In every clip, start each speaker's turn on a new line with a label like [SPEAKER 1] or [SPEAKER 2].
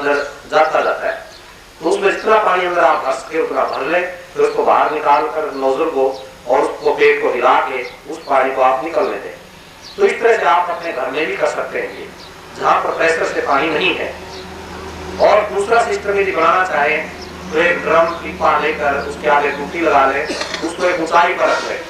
[SPEAKER 1] अंदर जाता जाता है। तो उसमें जितना पानी अंदर आप भर सके उतना भर लें, फिर उसको बाहर निकाल कर नोजल को और उसको पेट को हिला के उस पानी को आप निकलने दें। तो इस तरह से आप अपने घर में भी कर सकते हैं जहाँ पर प्रेशर से पानी नहीं है। और दूसरा सिस्टम यदि बनाना चाहें तो एक ड्रम पीपा लेकर उसके आगे टूटी लगा लें, उसको एक ऊंचाई पर रख लें,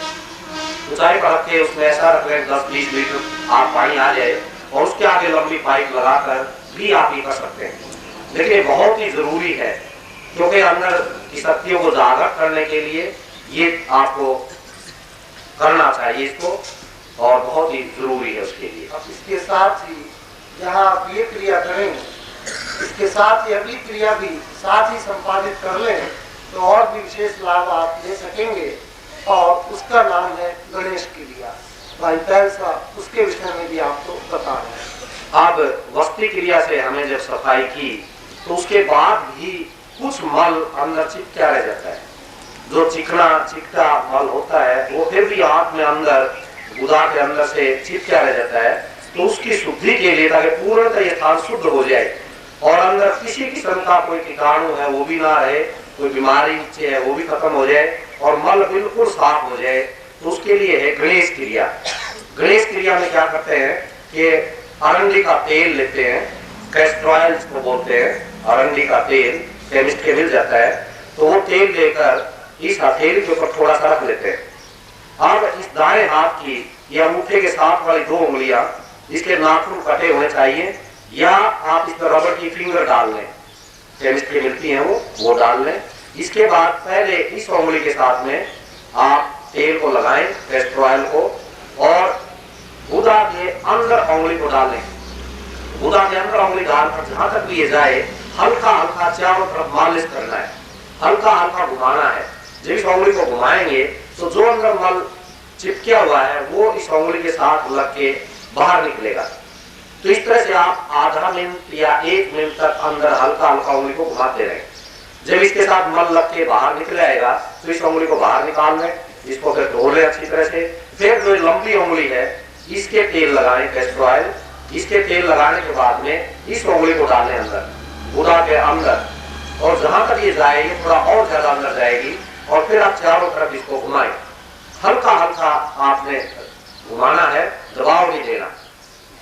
[SPEAKER 1] ऊंचाई पर रख के उसमें ऐसा रख लें 10-20 लीटर आप पानी आ जाए और उसके आगे लंबी पाइप लगाकर भी आप ये कर सकते हैं। लेकिन ये बहुत ही जरूरी है क्योंकि अंदर की शक्तियों को जागृत करने के लिए ये आपको करना चाहिए इसको, और बहुत ही जरूरी है उसके लिए।
[SPEAKER 2] अब इसके साथ ही जहाँ आप ये क्रिया करें इसके साथ ही अगली क्रिया भी साथ ही संपादित कर लें तो और भी विशेष लाभ आप ले सकेंगे, और उसका नाम है गणेश क्रिया। भाई पहल साहब उसके विषय में भी आपको बता रहे हैं।
[SPEAKER 1] अब वस्ती क्रिया से हमने जब सफाई की तो उसके बाद भी कुछ मल अंदर चिपका रह जाता है। जो चिकना चिकटा मल होता है वो फिर भी आंख में अंदर गुदा के अंदर से चिपका रह जाता है। तो उसकी शुद्धि के लिए ताकि पूर्णतः ये थान शुद्ध हो जाए और अंदर किसी किस्म का कोई कीटाणु है वो भी ना रहे, कोई बीमारी नीचे है वो भी खत्म हो जाए और मल बिल्कुल साफ हो जाए, तो उसके लिए है गणेश क्रिया। गणेश क्रिया में क्या करते हैं कि अरंडी का तेल लेते हैं, कैस्टर ऑयल जिसको बोलते हैं, अरंडी का तेल केमिस्ट के मिल जाता है, तो वो तेल लेकर इस हथेली के ऊपर थोड़ा सा रख लेते हैं। अब इस दाएं हाथ की या अंगूठे के साथ वाली 2 उंगलियां इसके नाखून कटे होने चाहिए, या आप इस पर रबर की फिंगर डाल लें, केमिस्ट की मिलती हैं वो डाल लें। इसके बाद पहले इस उंगली के साथ में आप तेल को लगाएं, कैस्टर ऑयल को, और गुदा के अंदर उंगली को डालें। गुदा के अंदर उंगली डालकर जहां तक भी ये जाए हल्का हल्का चारों तरफ मालिश करना है, हल्का हल्का घुमाना है। जब इस उंगली को घुमाएंगे तो जो अंदर मल चिपकिया हुआ है वो इस उंगली के साथ लग के बाहर निकलेगा। तो इस तरह से आप आधा मिनट या 1 मिनट तक अंदर हल्का हल्का उंगली को घुमाते रहें। जब इसके साथ मल लग के बाहर निकल आएगा तो इस उंगली को बाहर निकाल लें, इसको फिर धो लें अच्छी तरह से। फिर जो लंबी उंगली है इसके तेल लगाएं, कैस्टर ऑयल, इसके तेल लगाने के बाद में इस उंगली को डालें अंदर गुदा के अंदर, और जहां तक ये जाएगी थोड़ा और ज्यादा अंदर जाएगी, और फिर आप चारों तरफ इसको घुमाएं। हल्का हल्का आपने घुमाना है, दबाव नहीं देना।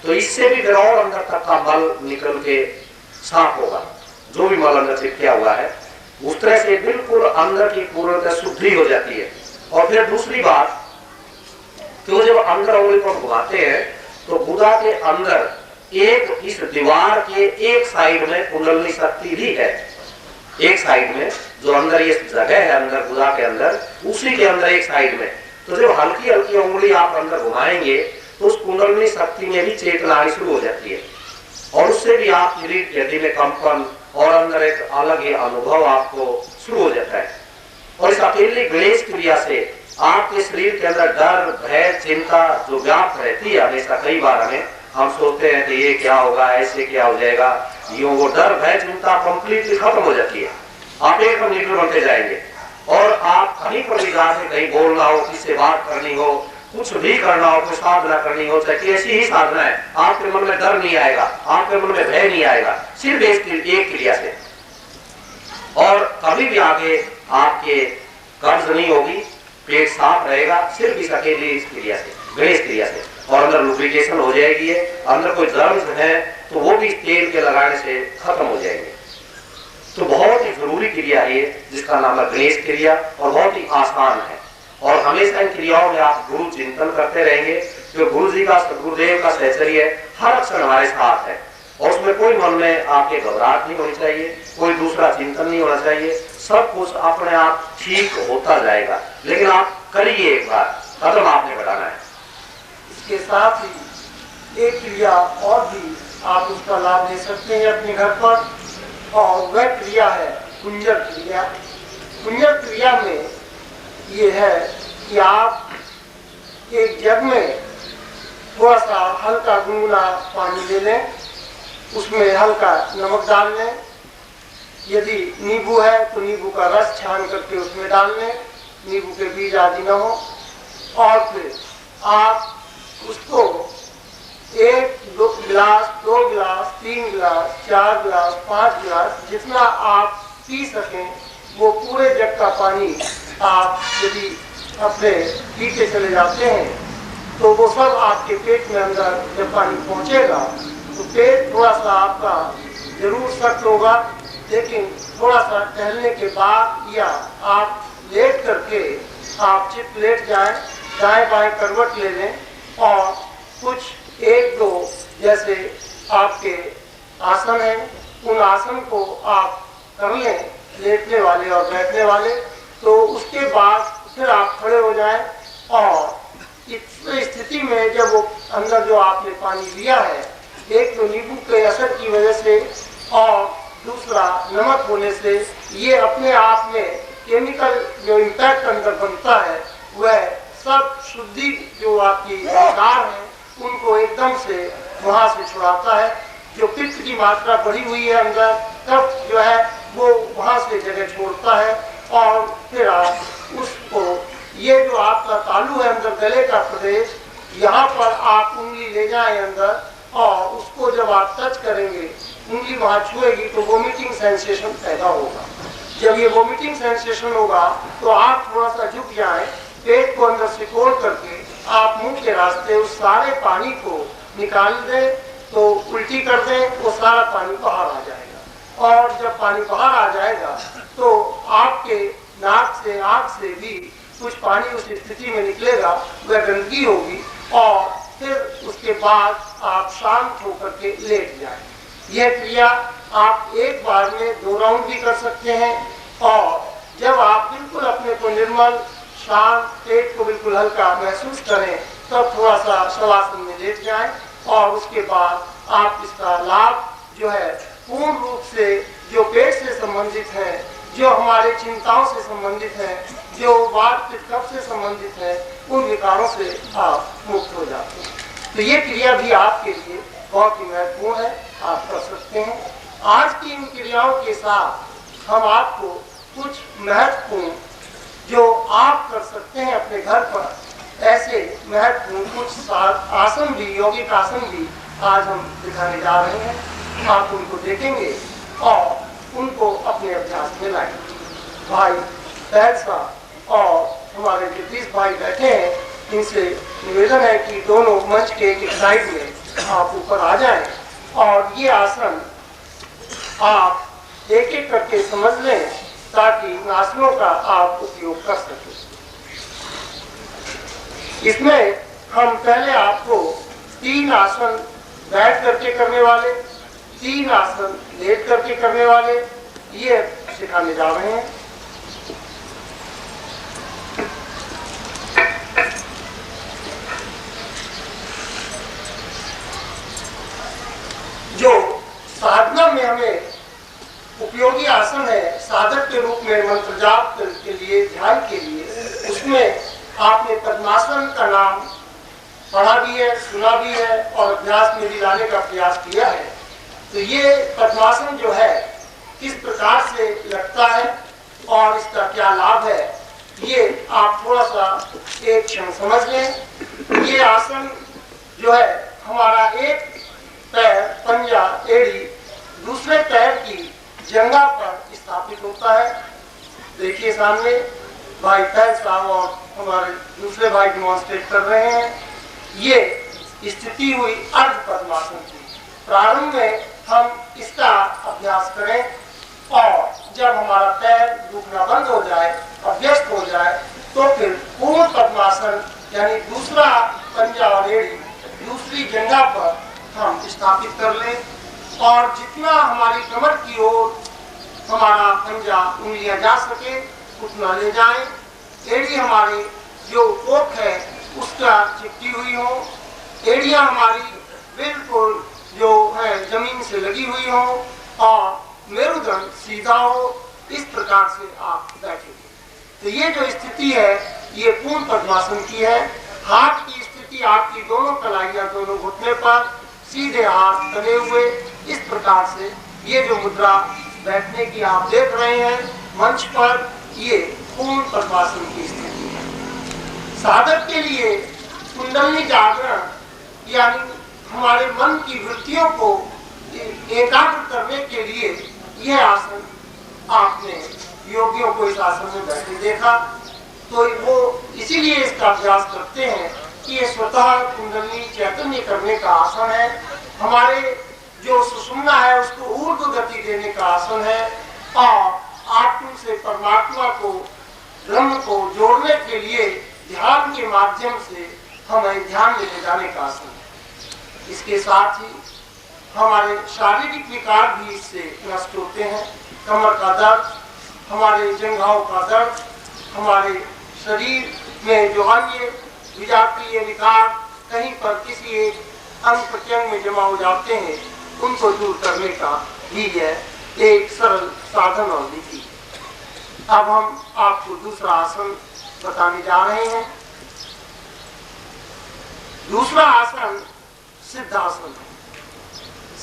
[SPEAKER 1] तो इससे भी फिर और अंदर तक का मल निकल के साफ होगा, जो भी मल अंदर चिपका हुआ है उस तरह से बिल्कुल अंदर की पूर्णतः शुद्धि हो जाती है। और फिर दूसरी बात, तो जब अंदर उंगली को घुमाते हैं तो गुदा के अंदर एक इस दीवार के एक साइड में कुंडलनी शक्ति भी है, एक साइड में जो अंदर ये जगह है अंदर गुदा के अंदर, उसी के अंदर एक साइड में। तो जब हल्की हल्की उंगली आप अंदर घुमाएंगे तो उस कुंडलनी शक्ति में भी चेतना आनी शुरू हो जाती है, और उससे भी आप शरीर हृदय में कंपन और अंदर एक अलग ही अनुभव आपको शुरू हो जाता है। और इस अकेली गणेश क्रिया से आपके शरीर के अंदर डर, भय, चिंता जो व्याप्त रहती है हमेशा, कई बार हम सोचते हैं कि ये क्या होगा, ऐसे क्या हो जाएगा, यूं वो डर, भय, चिंता कंप्लीटली खत्म हो जाती है। आप एकदम निर्भर बनते जाएंगे, और आप कहीं पर भी जाके कहीं बोलना हो, किससे बात करनी हो, कुछ भी करना हो, कोई साधना करनी हो, चाहे ऐसी ही साधना है, आपके मन में डर नहीं आएगा, आपके मन में भय नहीं आएगा, सिर्फ एक क्रिया से। और कभी भी आगे आपके कर्ज नहीं होगी, पेट साफ रहेगा, सिर्फ इस अकेली इस क्रिया से, गणेश क्रिया से। और अंदर लुब्रिकेशन हो जाएगी, अंदर कोई जर्म्स है तो वो भी तेल के लगाने से खत्म हो जाएंगे। तो बहुत ही जरूरी क्रिया है जिसका नाम है गणेश क्रिया, और बहुत ही आसान है। और हमेशा इन क्रियाओं में आप गुरु चिंतन करते रहेंगे, जो गुरु जी का, गुरुदेव का सहचर्य हर अक्षर हमारे साथ है, और उसमें कोई मन में आपके घबराहट नहीं होनी चाहिए, कोई दूसरा चिंतन नहीं होना चाहिए, सब कुछ अपने आप ठीक होता जाएगा। लेकिन आप करिए, एक बार कदम आपने बढ़ाना है।
[SPEAKER 2] इसके साथ ही एक क्रिया और भी आप उसका लाभ ले सकते हैं अपने घर पर, और वह क्रिया है कुंजर क्रिया। कुंजर क्रिया में ये है कि आप एक जग में थोड़ा सा हल्का गुनगुना पानी ले लें, उसमें हल्का नमक डाल लें, यदि नींबू है तो नींबू का रस छान करके उसमें डाल लें, नींबू के बीज आदि न हो, और फिर आप उसको एक दो गिलास, 2 गिलास, 3 गिलास, 4 गिलास, 5 गिलास, जितना आप पी सकें वो पूरे जग का पानी आप यदि अपने पीते चले जाते हैं तो वो सब आपके पेट में अंदर जब पानी पहुंचेगा तो पेट थोड़ा सा आपका जरूर सख्त होगा, लेकिन थोड़ा सा टहलने के बाद या आप लेट करके आप चित लेट जाएं, दाएं बाएं करवट ले लें और कुछ 1-2 जैसे आपके आसन हैं उन आसन को आप कर लें, लेटने वाले और बैठने वाले। तो उसके बाद फिर आप खड़े हो जाएं और इस स्थिति में जब वो अंदर जो आपने पानी लिया है, एक तो नींबू के असर की वजह से और दूसरा नमक होने से, ये अपने आप में केमिकल जो इम्पैक्ट अंदर बनता है वह सब शुद्धि जो आपकी विकार है उनको एकदम से वहां से छुड़ाता है। जो पित्त की मात्रा बढ़ी हुई है अंदर, तब जो है वो वहां से जगह छोड़ता है और फिर आप उसको, ये जो आपका तालू है अंदर गले का प्रदेश, यहाँ पर आप उंगली ले जाएं अंदर और उसको जब आप टच करेंगे, उंगली वहाँ छुएगी तो वोमिटिंग सेंसेशन पैदा होगा। जब ये वोमिटिंग सेंसेशन होगा तो आप थोड़ा सा झुक जाएं, पेट को अंदर से खोल करके आप मुंह के रास्ते उस सारे पानी को निकाल दें, तो उल्टी कर दें, वो सारा पानी बाहर आ जाएगा। और जब पानी बाहर आ जाएगा तो आपके नाक से, आँख से भी कुछ पानी उस स्थिति में निकलेगा, वह गंदगी होगी और फिर उसके बाद आप शांत होकर के लेट जाएं। यह क्रिया आप एक बार में 2 राउंड भी कर सकते हैं और जब आप बिल्कुल अपने को निर्मल, शांत, पेट को बिल्कुल हल्का महसूस करें तब थोड़ा सा शवासन में लेट जाएं और उसके बाद आप इसका लाभ जो है पूर्ण रूप से जो पेट से संबंधित है, जो हमारे चिंताओं से संबंधित है, जो वात पित्त कफ से संबंधित है, उन विकारों से आप मुक्त हो जाते हैं। तो ये क्रिया भी आपके लिए बहुत ही महत्वपूर्ण है, आप कर सकते हैं। आज की इन क्रियाओं के साथ हम आपको कुछ महत्वपूर्ण जो आप कर सकते हैं अपने घर पर, ऐसे महत्वपूर्ण कुछ आसन भी, यौगिक आसन भी आज हम दिखाने जा रहे हैं। आप उनको देखेंगे और उनको अपने अभ्यास में लाएंगे। भाई पहल साहब और हमारे जगदीश भाई बैठे हैं, इनसे निवेदन है कि दोनों मंच के एक साइड में आप ऊपर आ जाएं और ये आसन आप एक एक करके समझ लें ताकि इन आसनों का आप उपयोग कर सकें। इसमें हम पहले आपको 3 आसन बैठ करके करने वाले, 3 आसन लेट करके करने वाले, ये सिखाने जा रहे हैं। जो साधना में हमें उपयोगी आसन है, साधक के रूप में मंत्र जाप के लिए, ध्यान के लिए, उसमें आपने पद्मासन का नाम पढ़ा भी है, सुना भी है और अभ्यास में भी लाने का प्रयास किया है। तो ये पद्मासन जो है किस प्रकार से लगता है और इसका क्या लाभ है, ये आप थोड़ा सा एक क्षण समझ लें। ये आसन जो है हमारा एक पैर, पंजा, एड़ी दूसरे पैर की जंघा पर स्थापित होता है। देखिए सामने भाई पैर साहब और हमारे दूसरे भाई डिमॉन्स्ट्रेट कर रहे हैं। ये स्थिति हुई अर्ध पद्मासन की। प्रारंभ में हम इसका अभ्यास करें और जब हमारा पैर दुखना बंद हो जाए, अभ्यस्त हो जाए, तो फिर पूर्ण पद्मासन यानी दूसरा पंजा और एड़ी दूसरी जंघा पर हम स्थापित कर लें और जितना हमारी कमर की ओर हमारा पंजा, उंगलियां जा सके उतना ले जाएं। एड़ी हमारी जो कोख है उसका चिपटी हुई हो, एड़ियां हमारी बिल्कुल जो है जमीन से लगी हुई हो और मेरुदंड सीधा हो, इस प्रकार से आप बैठेंगे। तो ये जो स्थिति है ये पूर्ण पद्मासन की है। हाथ की स्थिति आपकी दोनों कलाइयां दोनों घुटने पर, सीधे हाथ बने हुए, इस प्रकार से ये जो मुद्रा बैठने की आप देख रहे हैं मंच पर, ये पूर्ण पद्मासन की स्थिति है। साधक के लिए कुंडली जागरण यानी हमारे मन की वृत्तियों को एकाग्र करने के लिए यह आसन आपने योगियों को इस आसन में बैठे देखा, तो वो इसीलिए इसका अभ्यास करते हैं कि ये स्वतः कुंडली चैतन्य करने का आसन है। हमारे जो सुषुम्ना है उसको ऊर्ध्व गति देने का आसन है और आत्म से परमात्मा को, ब्रह्म को जोड़ने के लिए ध्यान के माध्यम से हमें ध्यान में ले जाने का आसन है। इसके साथ ही हमारे शारीरिक विकार भी इससे नष्ट होते हैं। कमर का दर्द, हमारे जंघाओं का दर्द, हमारे शरीर में जो अन्य विजातीय विकार कहीं पर किसी एक अंग प्रत्यंग में जमा हो जाते हैं, उनको दूर करने का भी यह एक सरल साधन और विधि। अब हम आपको दूसरा आसन बताने जा रहे हैं। दूसरा आसन सिद्धासन है।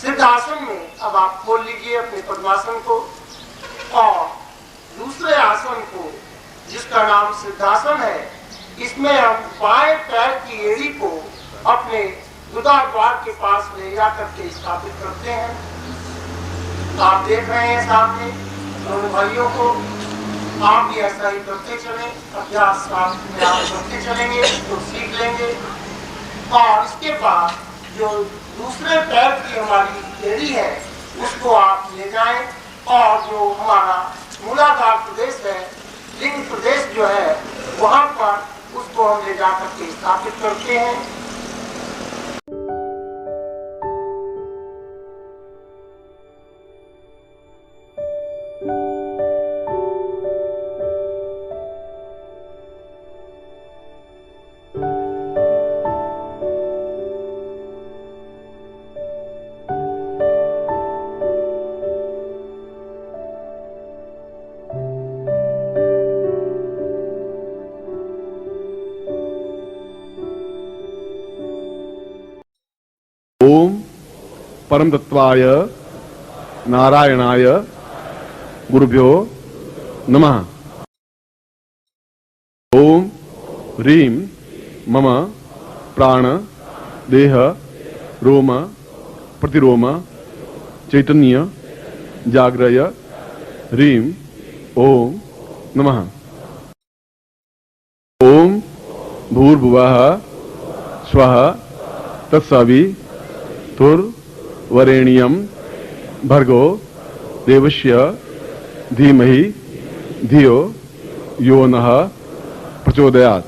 [SPEAKER 2] सिद्धासन में अब आप खोल लीजिए अपने पद्मासन को और दूसरे आसन को, जिसका नाम सिद्धासन है, इसमें हम बाएं पैर की एड़ी को अपने गुदा द्वार के पास ले जाकर के स्थापित करते हैं। आप देख रहे हैं सामने दोनों भाइयों को, आप भी ऐसा ही करते चलें। अभ्यास आप करते चलेंगे तो सीख लेंगे। और इसके बाद जो दूसरे पैर की हमारी एड़ी है उसको आप ले जाएं और जो हमारा मूलाधार प्रदेश है, लिंग प्रदेश जो है, वहां पर उसको हम ले जाकर के स्थापित करते हैं।
[SPEAKER 3] ओम परम तत्वाय नारायणाय गुरुभ्यो नमः। ओम ह्रीं मम प्राण देह रोम प्रतिरोम चैतन्य जाग्रय ह्रीं ओम नमः। ओम भूर्भुवः स्वः तत्सवितुर्वरेण्यं भर्गो देवस्य धीमहि धियो यो नः प्रचोदयात्।